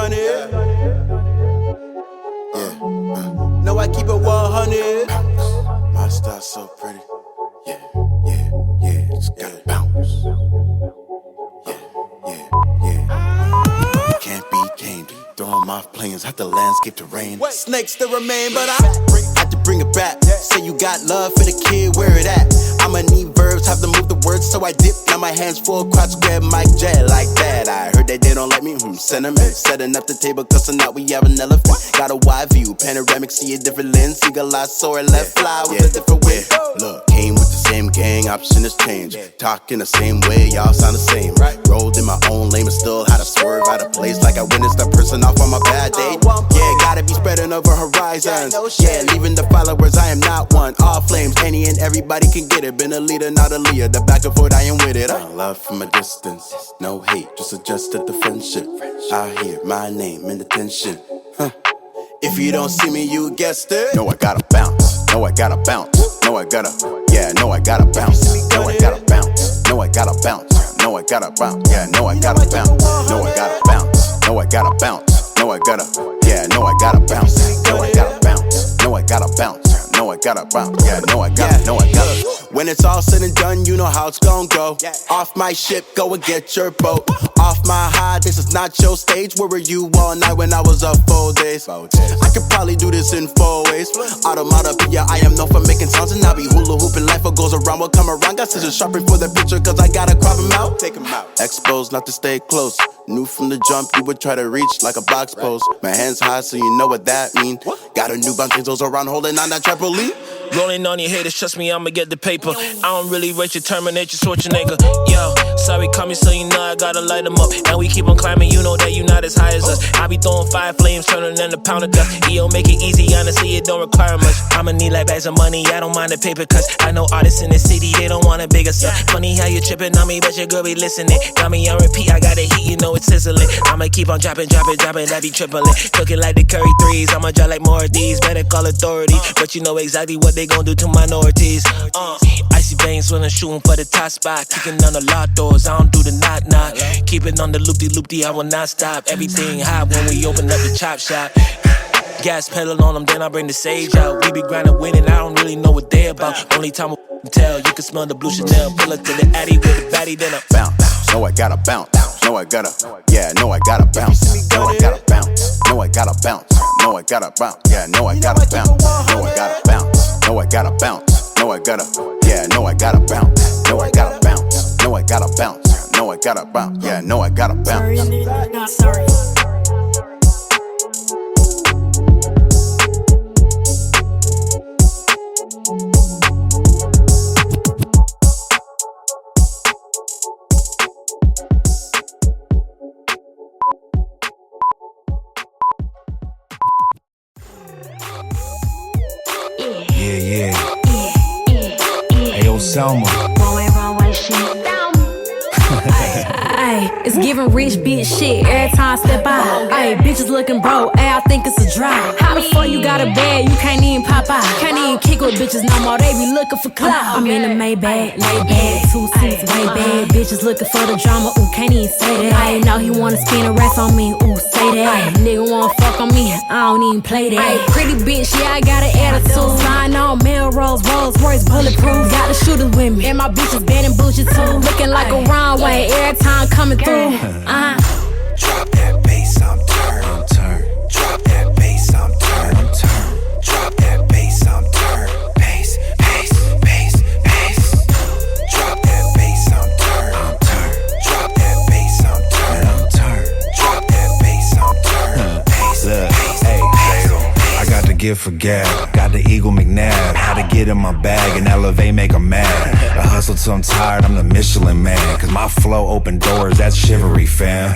done it. Yeah. No, I keep it 100. My style's so pretty. Yeah, yeah, yeah. It's gotta bounce. Can't be tamed. Throwing off planes, have the landscape to rain. Snakes still remain, but I had to bring it back. Say you got love for the kid, where it at? I'ma need verbs, have to move the words, so I dip. Now my hands full, quads grab Mike Jet like that. I heard that they don't like me, sentiment. Setting up the table, cause tonight we have an elephant. Got a wide view, panoramic, see a different lens. Eagle eye, soar, left fly with a different way. Look, came with the same gang, option has changed. Talking the same way, y'all sound the same. Rolled in my own lane, but still had to swerve out of place. Like I witnessed a person off on my bad day. Yeah, gotta be spreading over horizons. Yeah, leaving the followers, I am not one. All flames, any and everybody can get it. Been a leader, not a leader. The back and forth, I am with it. Love from a distance, no hate, just adjusted the friendship. I hear my name in the tension. If you don't see me, you guessed it. No, I gotta bounce. No, I gotta bounce. No, I gotta. Yeah, no, I gotta bounce. No, I gotta bounce. No, I gotta bounce. No, I gotta bounce. Yeah, no, I gotta bounce. No, I gotta bounce. No, I gotta bounce. No, I gotta. Yeah, no, I gotta bounce. No, I gotta bounce. No, I gotta bounce. No, I gotta bounce. Yeah, no, I gotta. No, I gotta. When it's all said and done, you know how it's gon' go. Off my ship, go and get your boat. Off my high, this is not your stage. Where were you all night when I was up 4 days? I could probably do this in 4 ways. Automatopoeia, I am known for making sounds. And I be hula hooping, life what goes around will come around. Got scissors sharpened for the picture, cause I gotta crop him out. Take him out. Exposed, not to stay close. Knew from the jump you would try to reach like a box post. My hands high, so you know what that mean. Got a new bunch of those around holding on that trampoline. Rolling on your haters, trust me, I'ma get the paper. I don't really rate your terminate, you Schwarzenegger. Yo, sorry, call me so you know I gotta light them up. And we keep on climbing, you know that you not as high as us. I be throwing 5 flames, turning them to pound of dust. EO, make it easy, honestly, it don't require much. I'ma need like bags of money, I don't mind the paper cuts. I know artists in the city, they don't want a bigger stuff. Funny how you tripping on me, but your girl be listening. Got me on repeat, I got the heat, you know it's sizzling. I'ma keep on dropping, that be tripling. Cooking like the Curry threes, I'ma drop like more of these. Better call authority, but you know exactly what they gon' do to minorities. Icy veins when I'm shooting for the top spot. Kicking on the locked doors, I don't do the knock. Keeping on the loopy, I will not stop. Everything hot when we open up the chop shop. Gas pedal on them, then I bring the sage out. We be grinding, winning, I don't really know what they about. Only time I tell, you can smell the blue Chanel. Pull up to the Addy with the baddie, then I bounce. No, I gotta bounce. No, I gotta. Yeah, no, I gotta bounce. No, I gotta bounce. No, I gotta bounce. No, I gotta bounce. Yeah, no, I gotta bounce. No, I gotta bounce. No, I gotta bounce. No, I gotta. Yeah, no, I gotta bounce. No, I gotta bounce. No, I gotta bounce. No, I gotta bounce. Yeah, no, I gotta bounce. Sorry. Yeah. Hey, yo, Selma. Wrong way, shit. Ay, it's giving rich bitch shit every time I step out. Ay, bitches looking broke, ay, I think it's a drought. How the fuck you got a bag, you can't even pop out. Can't even kick with bitches no more, they be looking for clout. I'm in the Maybach, lay bag, 2 seats, way bad. Bitches looking for the drama, ooh, can't even say that. I know he wanna spin a rest on me, ooh, say that. Nigga wanna fuck on me, I don't even play that. Ay, pretty bitch, yeah, I got an attitude. Sign on Melrose, Rolls Royce, bulletproof. Got the shooters with me, and my bitches bad and bougie too. Looking like a runway every time coming through. Drop that bass, I'm turned. Drop that bass, I'm turned. Drop that bass, I'm turned. Bass. Drop that bass, I'm turned. Drop that bass, I'm turned. Drop that bass, I'm turned. Bass. Hey, I got the gift for gab, got the Eagle McNabb. How to get in my bag and elevate, make 'em mad. The hustle till I'm tired, I'm the Michelin man. Cause my flow open doors, that's chivalry, fam.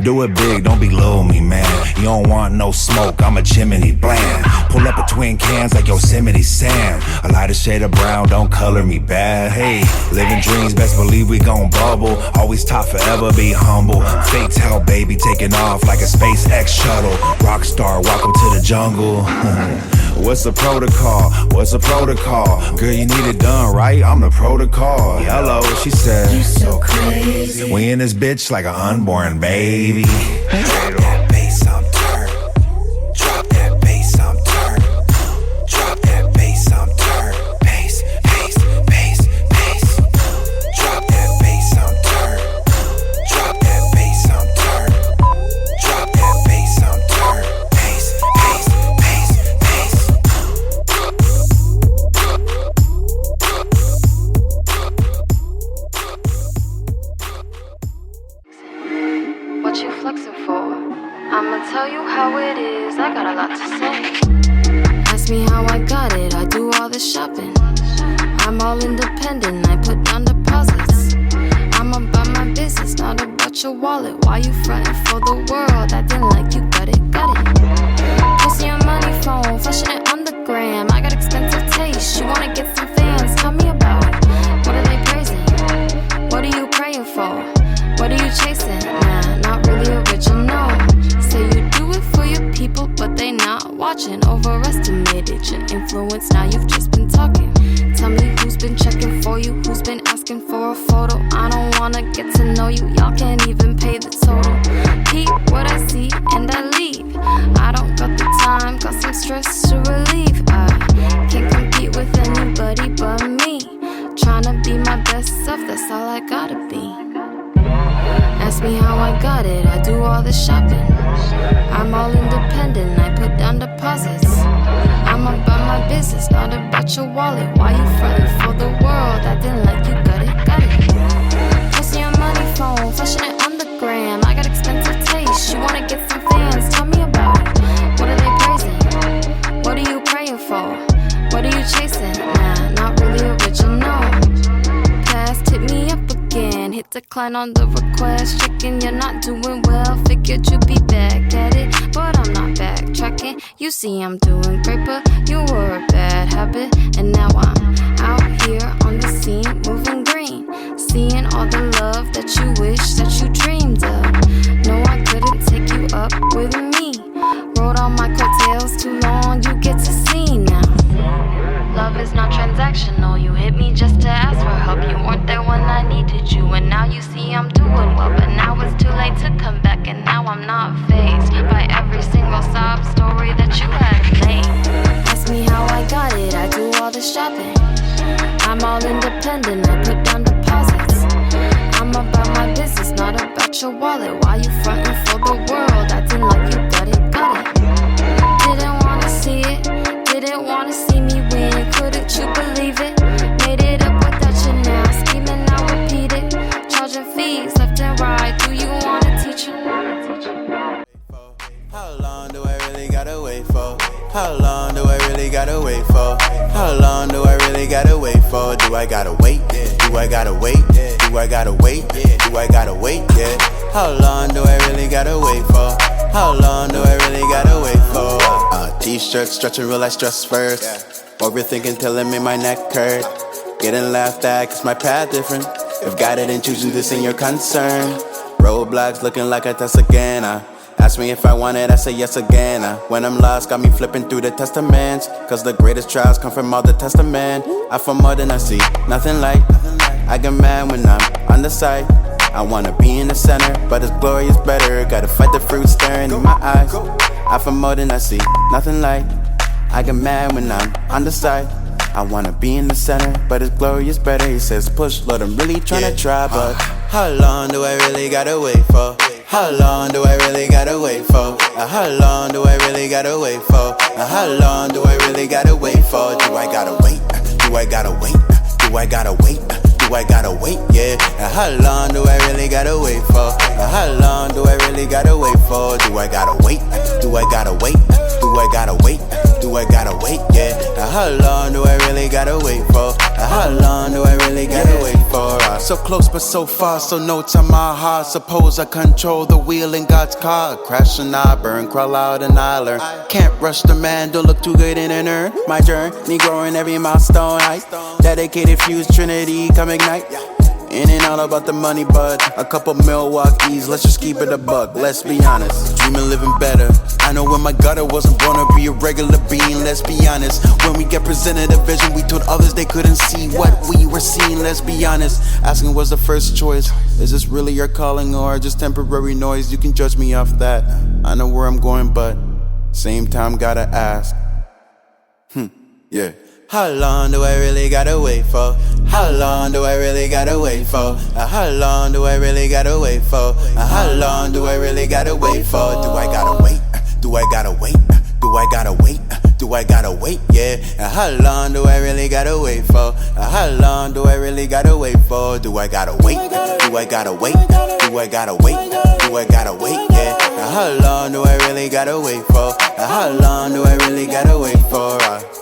Do it big, don't be little me, man. You don't want no smoke, I'm a chimney bland. Pull up between cans like Yosemite Sam. A lighter shade of brown, don't color me bad. Hey, living dreams, best believe we gon' bubble. Always top forever, be humble. Fake tell, baby, taking off like a SpaceX shuttle. Rockstar, welcome to the jungle. What's the protocol? What's the protocol? Girl, you need it done, right? I'm the protocol. Hello, she said. You so crazy. We in this bitch like an unborn baby. Drop that bass, flexing for? I'ma tell you how it is, I got a lot to say. Ask me how I got it, I do all the shopping. I'm all independent, I put down deposits. I'm about my business, not about your wallet. Why you frontin' for the world, acting like you got it, got it. Posting your money phone, flashing it on the gram. I got expensive taste, you wanna get some fans, tell me about it. What are they praising? What are you praying for? What are you chasing? Nah, not really original. Say you do it for your people, but they not watching. Overestimated your influence, now you've just been talking. Tell me who's been checking for you, who's been asking for a photo. I don't wanna get to know you, y'all can't even pay the total. Peep what I see and I leave. I don't got the time, got some stress to relieve. I can't compete with anybody but me. Tryna be my best self, that's all I gotta be. Ask me how I got it, I do all the shopping. I'm all independent, I put down deposits. I'm about my business, not about your wallet. Why you frontin' for the world, acting like you got it, got it. Posting your money phone, flashing it on the gram. I got expensive taste, you wanna get some fans, tell me about it. What are they praising? What are you praying for? What are you chasing? Nah, not really original. Past hit me up again, hit decline on the request. Checking you're not doing well, figured you'd be back at it, but I'm not backtracking. You see I'm doing great, but you were a bad habit. And now I'm out here on the scene, moving green, seeing all the love that you wish that you dreamed of. No, I couldn't take you up with me. Rode on my coattails too long, you get to see now. Love is not transactional, you hit me just to ask for help. You weren't there when I needed you, and now you see I'm doing well. But now it's too late to come back, and now I'm not fazed by every single sob story that you had made. Ask me how I got it, I do all the shopping. I'm all independent, I put down deposits. I'm about my business, not about your wallet. Why you frontin' for the world, acting like you got it, got it. Didn't wanna see it, didn't wanna see me win. Couldn't you believe it? Made it up without you now, scheming, now repeat it. Charging fees left and right, do you wanna teach it? How long do I really gotta wait for? How long do I really gotta wait for? How long do I really gotta wait for? Do I gotta wait? Do I gotta wait? Do I gotta wait? Do I gotta wait? Yeah. How long do I really gotta wait for? How long do I really gotta wait for? T-shirt stretching real like stress first. Overthinking till it made my neck hurt. Getting laughed at cause my path different. If God didn't choose you, this ain't your concern. Roadblocks looking like a test again. Ask me if I want it, I say yes again. When I'm lost, got me flipping through the testaments. Cause the greatest trials come from all the testament. I feel more than I see, nothing like. I get mad when I'm on the side. I wanna be in the center, but it's glorious better. Gotta fight the fruit staring in my eyes. I feel more than I see, nothing like. I get mad when I'm on the side. I wanna be in the center, but it's glorious better. He says push, Lord, I'm really tryna try, but how long do I really gotta wait for? How long do I really gotta wait for? How long do I really gotta wait for? How long do I really gotta wait for? Do I gotta wait? Do I gotta wait? Do I gotta wait? Do I gotta wait? Yeah. How long do I really gotta wait for? How long do I really gotta wait for? Do I gotta wait? Do I gotta wait? Do I gotta wait? Do I gotta wait? Yeah. How long do I really gotta wait for? How long do I really gotta wait for? So close but so far, so no time my heart. Suppose I control the wheel in God's car. Crash and I burn, crawl out and I learn. Can't rush the man, don't look too good in an urn. My journey growing every milestone height. Dedicated fuse Trinity, come ignite. It ain't all about the money, but a couple Milwaukee's, let's just keep it a buck, let's be honest. Dreaming, living better. I know when my gutter wasn't born to be a regular being, let's be honest. When we get presented a vision, we told others they couldn't see what we were seeing, let's be honest. Asking was the first choice. Is this really your calling or just temporary noise? You can judge me off that. I know where I'm going, but same time gotta ask. Yeah. How long do I really gotta wait for? How long do I really gotta wait for? How long do I really gotta wait for? How long do I really gotta wait for? Do I gotta wait? Do I gotta wait? Do I gotta wait? Do I gotta gotta wait, yeah? And how long do I really gotta wait for? How long do I really gotta wait for? Do I gotta wait? Do I gotta wait? Do I gotta wait? Do I gotta wait, yeah? And how long do I really gotta wait for? How long do I really gotta wait for?